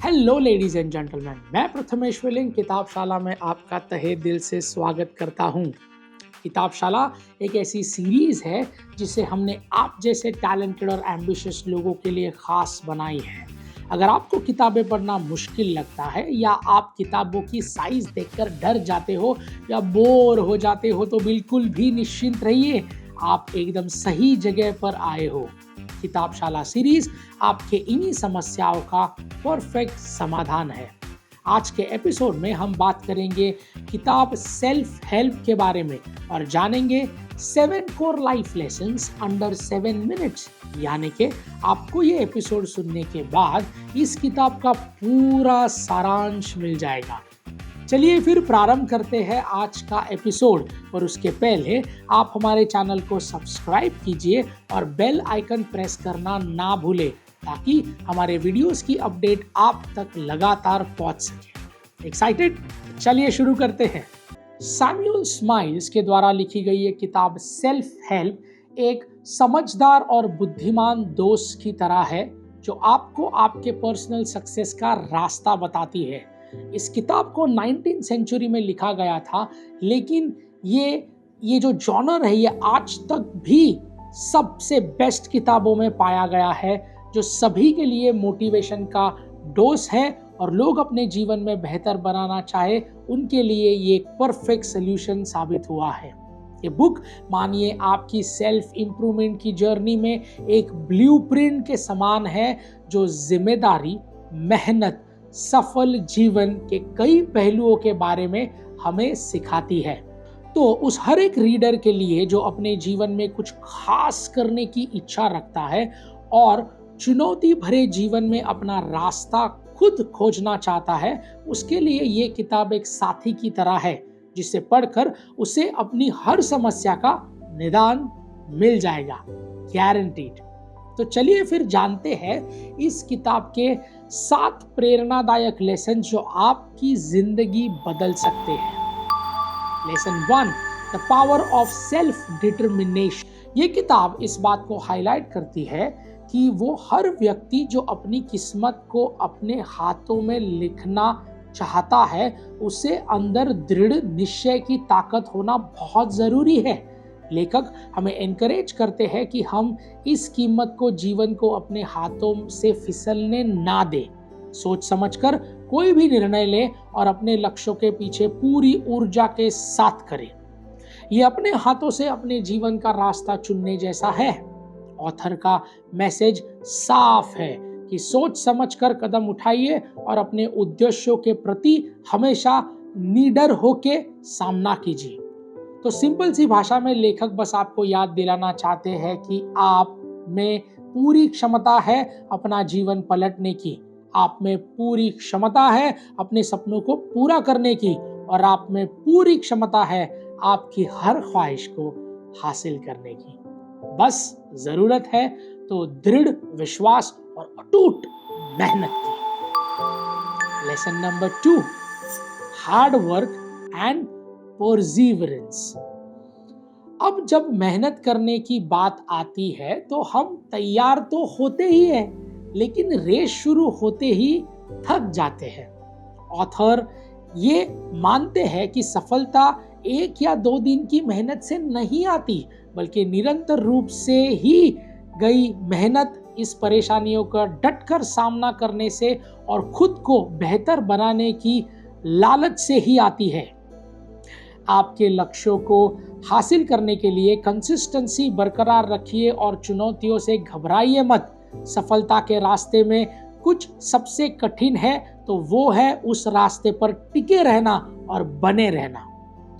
Hello ladies and gentleman, मैं Prathamesh willing किताबशाला में आपका तहे दिल से स्वागत करता हूं। किताबशाला एक ऐसी सीरीज है जिसे हमने आप जैसे टैलेंटेड और एम्बिशियस लोगों के लिए खास बनाई है। अगर आपको किताबें पढ़ना मुश्किल लगता है या आप किताबों की साइज देखकर डर जाते हो या बोर हो जाते हो तो बिल्कुल भी निश्चिंत रहिए, आप एकदम सही जगह पर आए हो। किताबशाला सीरीज आपके इन्हीं समस्याओं का परफेक्ट समाधान है। आज के एपिसोड में हम बात करेंगे किताब सेल्फ हेल्प के बारे में और जानेंगे 7 core life lessons under 7 minutes. यानी कि आपको ये एपिसोड सुनने के बाद इस किताब का पूरा सारांश मिल जाएगा। चलिए फिर प्रारंभ करते हैं आज का एपिसोड, और उसके पहले आप हमारे चैनल को सब्सक्राइब कीजिए और बेल आइकन प्रेस करना ना भूलें ताकि हमारे वीडियोस की अपडेट आप तक लगातार पहुंच सके। एक्साइटेड? चलिए शुरू करते हैं। सैमुअल स्माइल्स के द्वारा लिखी गई ये किताब सेल्फ हेल्प एक समझदार और बुद्धिमान दोस्त की तरह है जो आपको आपके पर्सनल सक्सेस का रास्ता बताती है। इस किताब को 19th सेंचुरी में लिखा गया था, लेकिन ये जो जॉनर है ये आज तक भी सबसे बेस्ट किताबों में पाया गया है, जो सभी के लिए मोटिवेशन का डोज है और लोग अपने जीवन में बेहतर बनाना चाहे उनके लिए ये एक परफेक्ट सॉल्यूशन साबित हुआ है। ये बुक मानिए आपकी सेल्फ इम्प्रूवमेंट की जर्नी में एक ब्लूप्रिंट के समान है जो जिम्मेदारी, मेहनत, सफल जीवन के कई पहलुओं के बारे में हमें सिखाती है। तो उस हर एक रीडर के लिए जो अपने जीवन में कुछ खास करने की इच्छा रखता है और चुनौती भरे जीवन में अपना रास्ता खुद खोजना चाहता है, उसके लिए ये किताब एक साथी की तरह है जिसे पढ़कर उसे अपनी हर समस्या का निदान मिल जाएगा, गारंटीड। तो चलिए फिर जानते हैं इस किताब के 7 प्रेरणादायक लेसन जो आपकी जिंदगी बदल सकते हैं। Lesson 1, the power of self determination. ये किताब इस बात को हाईलाइट करती है कि वो हर व्यक्ति जो अपनी किस्मत को अपने हाथों में लिखना चाहता है, उसे अंदर दृढ़ निश्चय की ताकत होना बहुत जरूरी है। लेखक हमें एनकरेज करते हैं कि हम इस कीमत को जीवन को अपने हाथों से फिसलने ना दें। सोच समझकर कोई भी निर्णय लें और अपने लक्ष्यों के पीछे पूरी ऊर्जा के साथ करें। ये अपने हाथों से अपने जीवन का रास्ता चुनने जैसा है। ऑथर का मैसेज साफ है कि सोच समझकर कदम उठाइए और अपने उद्देश्यों के प्रति हमेशा निडर होके सामना कीजिए। तो सिंपल सी भाषा में लेखक बस आपको याद दिलाना चाहते हैं कि आप में पूरी क्षमता है अपना जीवन पलटने की, आप में पूरी क्षमता है अपने सपनों को पूरा करने की, और आप में पूरी क्षमता है आपकी हर ख्वाहिश को हासिल करने की। बस जरूरत है तो दृढ़ विश्वास और अटूट मेहनत की। Lesson number 2, hard work and perseverance. अब जब मेहनत करने की बात आती है तो हम तैयार तो होते ही हैं, लेकिन रेस शुरू होते ही थक जाते हैं। ऑथर ये मानते हैं कि सफलता 1 या 2 दिन की मेहनत से नहीं आती, बल्कि निरंतर रूप से ही गई मेहनत, इस परेशानियों का डटकर सामना करने से और खुद को बेहतर बनाने की लालच से ही आती है। आपके लक्ष्यों को हासिल करने के लिए कंसिस्टेंसी बरकरार रखिए और चुनौतियों से घबराइए मत। सफलता के रास्ते में कुछ सबसे कठिन है तो वो है उस रास्ते पर टिके रहना और बने रहना।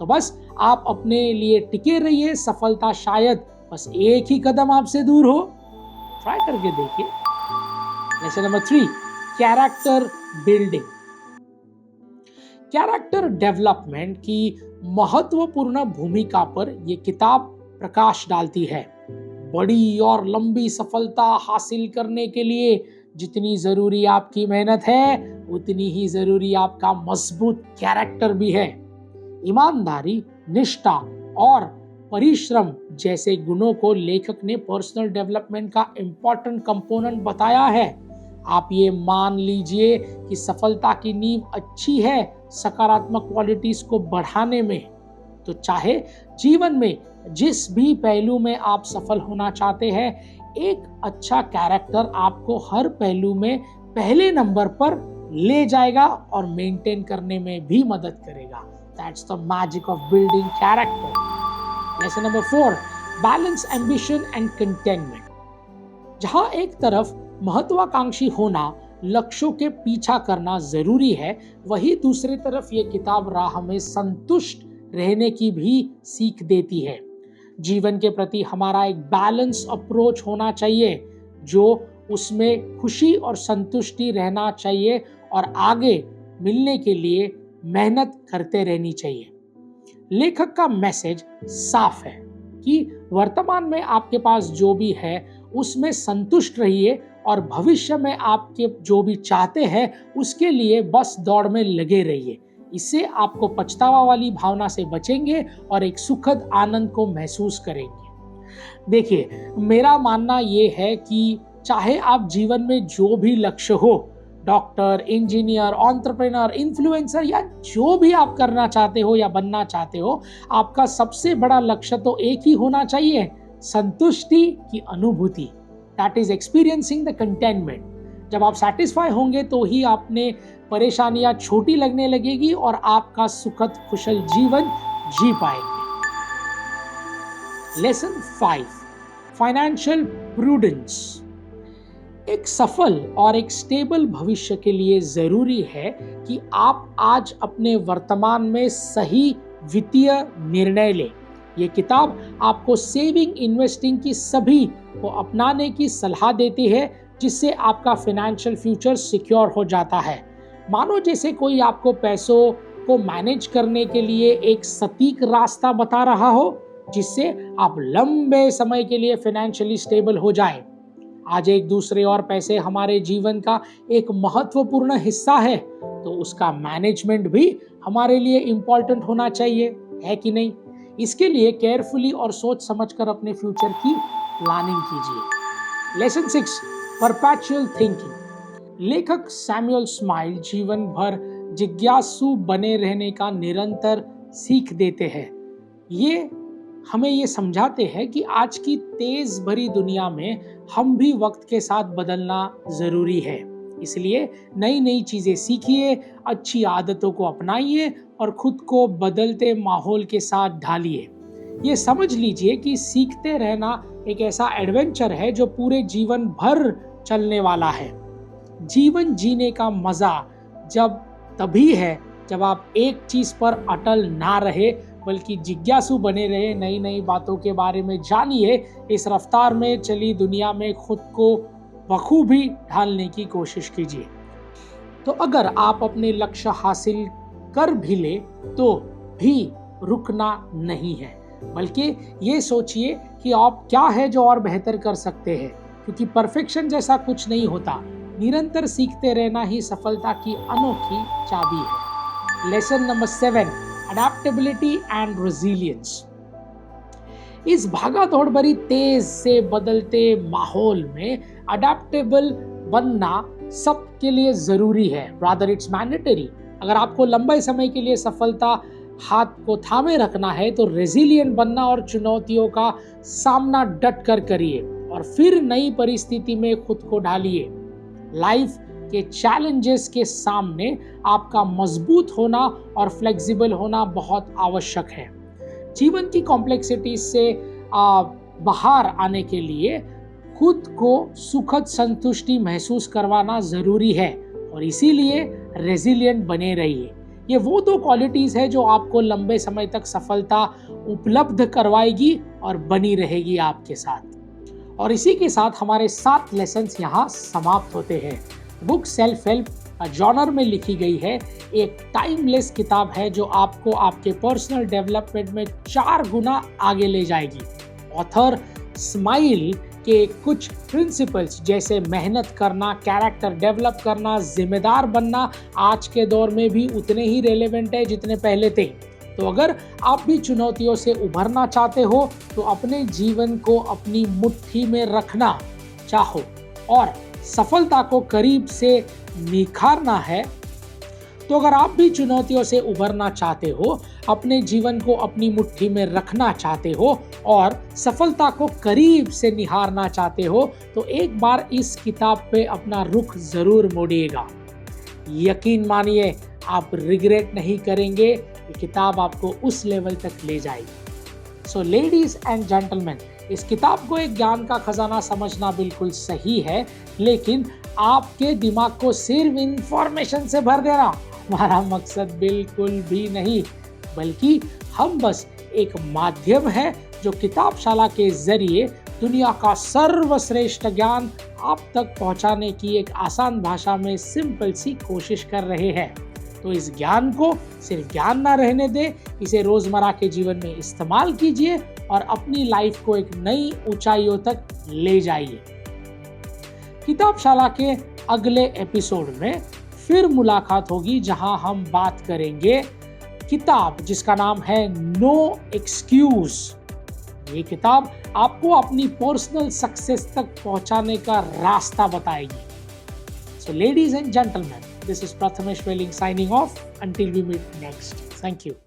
तो बस आप अपने लिए टिके रहिए, सफलता शायद बस एक ही कदम आपसे दूर हो। ट्राई करके देखिए। Lesson number 3, character building. Character development की महत्वपूर्ण भूमिका पर यह किताब प्रकाश डालती है। बड़ी और लंबी सफलता हासिल करने के लिए जितनी जरूरी आपकी मेहनत है, उतनी ही जरूरी आपका मजबूत कैरेक्टर भी है। ईमानदारी, निष्ठा और परिश्रम जैसे गुणों को लेखक ने पर्सनल डेवलपमेंट का इंपॉर्टेंट कंपोनेंट बताया है। आप ये मान लीजिए कि सफलता की नींव अच्छी है सकारात्मक क्वालिटीज को बढ़ाने में, तो चाहे जीवन में जिस भी पहलू में आप सफल होना चाहते हैं, एक अच्छा कैरेक्टर आपको हर पहलू में पहले नंबर पर ले जाएगा और मेंटेन करने में भी मदद करेगा। That's the magic of building character. Lesson number 4, balance ambition and containment. जहां एक तरफ महत्वाकांक्षी होना, लक्ष्यों के पीछा करना जरूरी है, वहीं दूसरी तरफ ये किताब राह में संतुष्ट रहने की भी सीख देती है। जीवन के प्रति हमारा एक बैलेंस अप्रोच होना चाहिए, जो उसमें खुशी और संतुष्टि रहना चाहिए और आगे मिलने के लिए मेहनत करते रहनी चाहिए। लेखक का मैसेज साफ है कि वर्तमान में आपके पास जो भी है उसमें संतुष्ट रहिए और भविष्य में आपके जो भी चाहते हैं उसके लिए बस दौड़ में लगे रहिए। इससे आपको पछतावा वाली भावना से बचेंगे और एक सुखद आनंद को महसूस करेंगे। देखिए, मेरा मानना ये है कि चाहे आप जीवन में जो भी लक्ष्य हो, डॉक्टर, इंजीनियर, एंटरप्रेन्योर, इन्फ्लुएंसर या जो भी आप करना चाहते हो या बनना चाहते हो, आपका सबसे बड़ा लक्ष्य तो एक ही होना चाहिए, संतुष्टि की अनुभूति। That is experiencing the containment. जब आप सेटिस्फाई होंगे तो ही आपने परेशानियां छोटी लगने लगेगी और आपका सुखद कुशल जीवन जी पाएंगे। Lesson 5, financial prudence. एक सफल और एक स्टेबल भविष्य के लिए जरूरी है कि आप आज अपने वर्तमान में सही वित्तीय निर्णय लें। ये किताब आपको सेविंग, इन्वेस्टिंग की सभी को अपनाने की सलाह देती है, जिससे आपका फाइनेंशियल फ्यूचर सिक्योर हो जाता है। मानो जैसे कोई आपको पैसों को मैनेज करने के लिए एक सटीक रास्ता बता रहा हो, जिससे आप लंबे समय के लिए फाइनेंशियली स्टेबल हो जाएं। आज एक दूसरे और पैसे हमारे जीवन का एक महत्वपूर्ण हिस्सा है, तो उसका मैनेजमेंट भी हमारे लिए इम्पोर्टेंट होना चाहिए, है कि नहीं? इसके लिए केयरफुली और सोच समझकर अपने फ्यूचर की प्लानिंग कीजिए। Lesson 6, perpetual thinking. लेखक सैमुअल स्माइल जीवन भर जिज्ञासु बने रहने का निरंतर सीख देते हैं। ये हमें ये समझाते हैं कि आज की तेज भरी दुनिया में हम भी वक्त के साथ बदलना जरूरी है। इसलिए नई नई चीजें सीखिए, अच्छी आदतों को अपनाइए और खुद को बदलते माहौल के साथ ढालिए। ये समझ लीजिए कि सीखते रहना एक ऐसा एडवेंचर है जो पूरे जीवन भर चलने वाला है। जीवन जीने का मजा जब तभी है जब आप एक चीज पर अटल ना रहे, बल्कि जिज्ञासु बने रहे, नई नई बातों के बारे में जानिए। इस रफ्तार में चली दुनिया में खुद को बखूबी ढालने की कोशिश कीजिए। तो अगर आप अपने लक्ष्य हासिल कर भी ले तो भी रुकना नहीं है, बल्कि ये सोचिए कि आप क्या है जो और बेहतर कर सकते हैं, क्योंकि परफेक्शन जैसा कुछ नहीं होता। निरंतर सीखते रहना ही सफलता की अनोखी चाबी है। Lesson number 7, adaptability and resilience. इस भागा दौड़ भरी तेज से बदलते माहौल में अडैप्टेबल बनना सबके लिए जरूरी है, रादर इट्स मैंडेटरी। अगर आपको लंबे समय के लिए सफलता हाथ को थामे रखना है तो रेजिलियंट बनना और चुनौतियों का सामना डट कर करिए और फिर नई परिस्थिति में खुद को ढालिए। लाइफ के चैलेंजेस के सामने आपका मजबूत होना और फ्लेक्सिबल होना बहुत आवश्यक है। जीवन की कॉम्प्लेक्सिटी से बाहर आने के लिए खुद को सुखद संतुष्टि महसूस करवाना जरूरी है और इसीलिए रेजिलिएंट बने रहिए। ये वो दो क्वालिटीज है जो आपको लंबे समय तक सफलता उपलब्ध करवाएगी और बनी रहेगी आपके साथ। और इसी के साथ हमारे 7 लेसन्स यहाँ समाप्त होते हैं। बुक सेल्फ हेल्प जॉनर में लिखी गई है, एक टाइमलेस किताब है जो आपको आपके पर्सनल डेवलपमेंट में 4 गुना आगे ले जाएगी। ऑथर स्माइल के कुछ प्रिंसिपल्स जैसे मेहनत करना, कैरेक्टर डेवलप करना, जिम्मेदार बनना आज के दौर में भी उतने ही रेलेवेंट है जितने पहले थे। तो अगर आप भी चुनौतियों से उभरना चाहते हो तो अपने जीवन को अपनी मुट्ठी में रखना चाहो और सफलता को करीब से निखारना है, तो अगर आप भी चुनौतियों से उभरना चाहते हो, अपने जीवन को अपनी मुट्ठी में रखना चाहते हो और सफलता को करीब से निहारना चाहते हो, तो एक बार इस किताब पे अपना रुख जरूर मोड़िएगा। यकीन मानिए, आप रिग्रेट नहीं करेंगे। ये किताब आपको उस लेवल तक ले जाएगी। सो लेडीज एंड जेंटलमैन, इस किताब को एक ज्ञान का खजाना समझना बिल्कुल सही है, लेकिन आपके दिमाग को सिर्फ इंफॉर्मेशन से भर देना हमारा मकसद बिल्कुल भी नहीं, बल्कि हम बस एक माध्यम है जो किताबशाला के जरिए दुनिया का सर्वश्रेष्ठ ज्ञान आप तक पहुंचाने की एक आसान भाषा में सिंपल सी कोशिश कर रहे हैं। तो इस ज्ञान को सिर्फ ज्ञान ना रहने दें, इसे रोजमर्रा के जीवन में इस्तेमाल कीजिए और अपनी लाइफ को एक नई ऊंचाइयों तक ले जाइए। किताबशाला के अगले एपिसोड में फिर मुलाकात होगी, जहां हम बात करेंगे किताब जिसका नाम है नो एक्सक्यूज। ये किताब आपको अपनी पर्सनल सक्सेस तक पहुंचाने का रास्ता बताएगी। So ladies and gentleman, this is Prathamesh Welling signing off until we meet next. Thank you.